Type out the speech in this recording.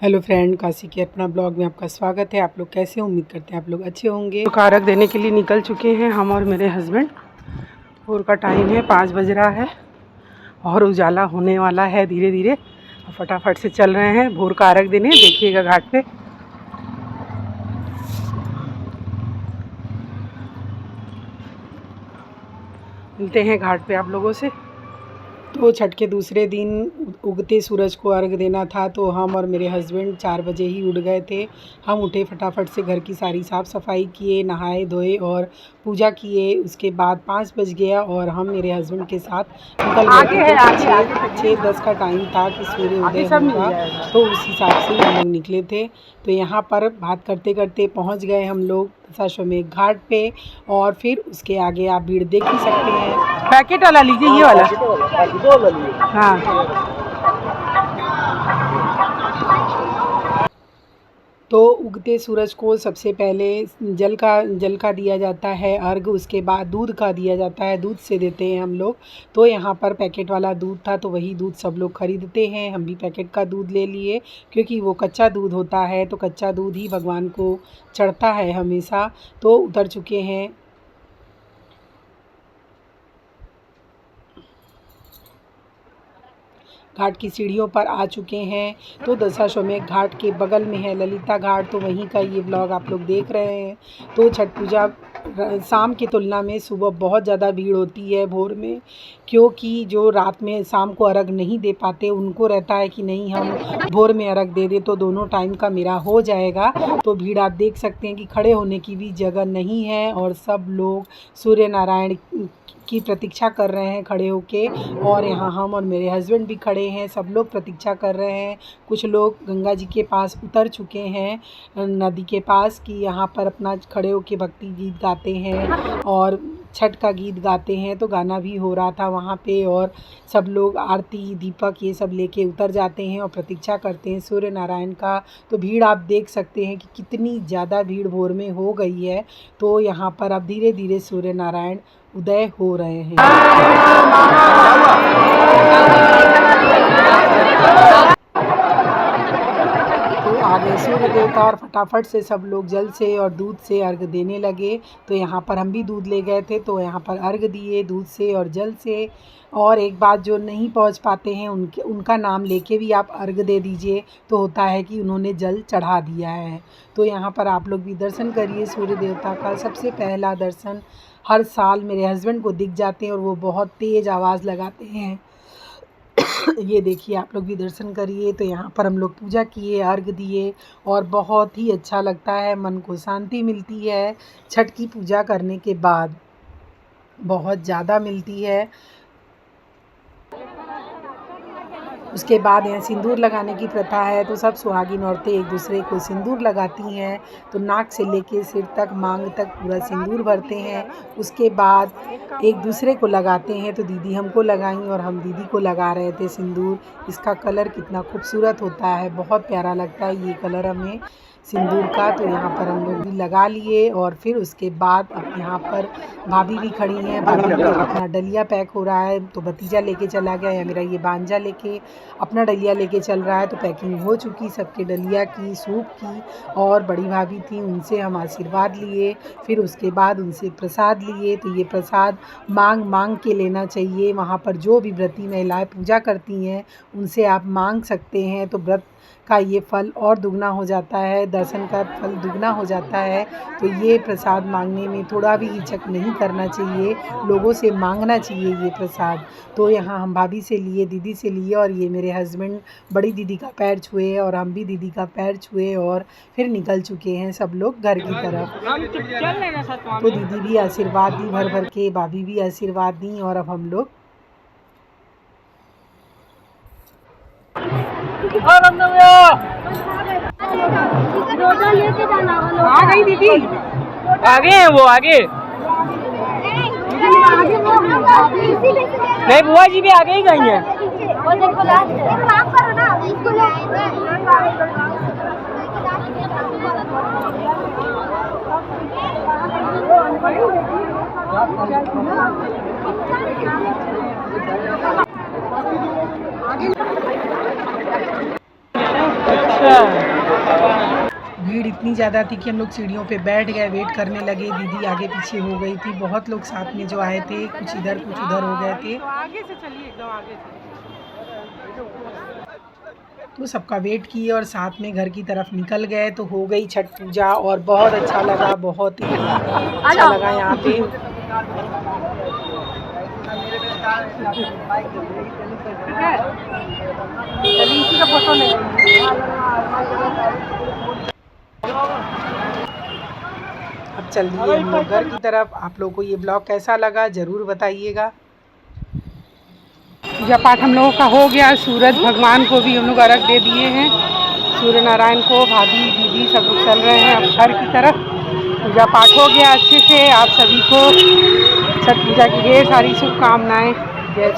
Hello friend, Kashi के अपना blog में आपका स्वागत है। आप लोग कैसे हैं? उम्मीद करते हैं आप लोग अच्छे होंगे। तो कारक देने के लिए निकल चुके हैं हम और मेरे हस्बैंड। भोर का टाइम है, 5 बज रहा है और उजाला होने वाला है धीरे धीरे। फटाफट से चल रहे हैं भोर का अर्घ देने। देखिएगा घाट पे मिलते हैं घाट पे आप लोगों से। तो छठ के दूसरे दिन उगते सूरज को अर्घ देना था, तो हम और मेरे हस्बैंड 4 बजे ही उठ गए थे। हम उठे, फटाफट से घर की सारी साफ़ सफाई किए, नहाए धोए और पूजा किए। उसके बाद 5 बज गया और हम मेरे हस्बैंड के साथ निकल गए थे। 6:10 का टाइम था कि सूर्य उदय होगा, तो उस हिसाब से हम लोग निकले थे। तो यहाँ पर बात करते करते पहुँच गए हम लोग दशाश्वमेध घाट पे। और फिर उसके आगे आप भीड़ देख ही सकते हैं। पैकेट वाला लीजिए, ये वाला। हाँ, तो उगते सूरज को सबसे पहले जल का दिया जाता है अर्घ। उसके बाद दूध का दिया जाता है, दूध से देते हैं हम लोग। तो यहाँ पर पैकेट वाला दूध था, तो वही दूध सब लोग खरीदते हैं। हम भी पैकेट का दूध ले लिए, क्योंकि वो कच्चा दूध होता है, तो कच्चा दूध ही भगवान को चढ़ता है हमेशा। तो उतर चुके हैं घाट की सीढ़ियों पर आ चुके हैं। तो दशाश्वमेध घाट के बगल में है ललिता घाट, तो वहीं का ये व्लॉग आप लोग देख रहे हैं। तो छठ पूजा शाम की तुलना में सुबह बहुत ज़्यादा भीड़ होती है भोर में, क्योंकि जो रात में शाम को अर्घ नहीं दे पाते उनको रहता है कि नहीं हम भोर में अर्घ दे दे तो दोनों टाइम का मेरा हो जाएगा। तो भीड़ आप देख सकते हैं कि खड़े होने की भी जगह नहीं है और सब लोग सूर्य नारायण की प्रतीक्षा कर रहे हैं खड़े होके। और यहाँ हम और मेरे हस्बैंड भी खड़े हैं, सब लोग प्रतीक्षा कर रहे हैं। कुछ लोग गंगा जी के पास उतर चुके हैं, नदी के पास, कि यहाँ पर अपना खड़े होके भक्ति गीत गाते हैं और छठ का गीत गाते हैं। तो गाना भी हो रहा था वहाँ पे और सब लोग आरती दीपक ये सब लेके उतर जाते हैं और प्रतीक्षा करते हैं सूर्य नारायण का। तो भीड़ आप देख सकते हैं कि कितनी ज़्यादा भीड़ भोर में हो गई है। तो यहाँ पर अब धीरे धीरे सूर्य नारायण उदय हो रहे हैं। तो आ गए सूर्य देवता और फटाफट से सब लोग जल से और दूध से अर्घ देने लगे। तो यहाँ पर हम भी दूध ले गए थे, तो यहाँ पर अर्घ दिए दूध से और जल से। और एक बात, जो नहीं पहुँच पाते हैं उनका नाम लेके भी आप अर्घ दे दीजिए, तो होता है कि उन्होंने जल चढ़ा दिया है। तो यहाँ पर आप लोग भी दर्शन करिए सूर्य देवता का। सबसे पहला दर्शन हर साल मेरे हस्बैंड को दिख जाते हैं और वो बहुत तेज़ आवाज़ लगाते हैं। ये देखिए, आप लोग भी दर्शन करिए। तो यहाँ पर हम लोग पूजा किए, अर्घ दिए और बहुत ही अच्छा लगता है, मन को शांति मिलती है। छठ की पूजा करने के बाद बहुत ज़्यादा मिलती है। उसके बाद यहाँ सिंदूर लगाने की प्रथा है, तो सब सुहागिन औरतें एक दूसरे को सिंदूर लगाती हैं। तो नाक से लेके सिर तक, मांग तक पूरा सिंदूर भरते हैं। उसके बाद एक दूसरे को लगाते हैं। तो दीदी हमको लगाई और हम दीदी को लगा रहे थे सिंदूर। इसका कलर कितना खूबसूरत होता है, बहुत प्यारा लगता है ये कलर हमें सिंदूर का। तो यहाँ पर हम लोग भी लगा लिए और फिर उसके बाद अब यहाँ पर भाभी भी खड़ी हैं। भाभी का अपना डलिया पैक हो रहा है, तो भतीजा लेके चला गया या मेरा ये भांजा लेके अपना डलिया लेके चल रहा है। तो पैकिंग हो चुकी सबके डलिया की, सूप की। और बड़ी भाभी थी, उनसे हम आशीर्वाद लिए, फिर उसके बाद उनसे प्रसाद लिए। तो ये प्रसाद मांग मांग के लेना चाहिए। वहाँ पर जो भी व्रती महिलाएं पूजा करती हैं उनसे आप मांग सकते हैं, तो व्रत का ये फल और दुगना हो जाता है, दर्शन का फल दुगना हो जाता है। तो ये प्रसाद मांगने में थोड़ा भी हिचक नहीं करना चाहिए, लोगों से मांगना चाहिए ये प्रसाद। तो यहाँ हम भाभी से लिए, दीदी से लिए और ये मेरे हस्बैंड बड़ी दीदी का पैर छुए और हम भी दीदी का पैर छुए और फिर निकल चुके हैं सब लोग घर की तरफ। तो दीदी भी आशीर्वाद दी भर भर के, भाभी भी आशीर्वाद दी और अब हम लोग आ गई दीदी, आगे हैं वो, आगे नहीं, बुआ जी भी आगे ही गई हैं। भीड़ इतनी ज़्यादा थी कि हम लोग सीढ़ियों पे बैठ गए, वेट करने लगे। दीदी आगे पीछे हो गई थी। बहुत लोग साथ में जो आए थे, कुछ इधर कुछ उधर हो गए थे। आगे से चलिए, एकदम आगे से। तो सबका वेट किए और साथ में घर की तरफ निकल गए। तो हो गई छठ पूजा और बहुत अच्छा लगा, बहुत ही अच्छा लगा यहाँ पे। इसी का फोटो ले अब चल दिए हम लोग घर की तरफ। आप लोगों को ये ब्लॉग कैसा लगा ज़रूर बताइएगा। पूजा पाठ हम लोगों का हो गया। सूरज भगवान को भी हम लोग अर्घ दे दिए हैं। सूर्य नारायण को भाभी दीदी सब लोग चल रहे हैं अब घर की तरफ। पूजा पाठ हो गया अच्छे से। आप सभी को छठ पूजा की ढेर सारी शुभकामनाएं। जय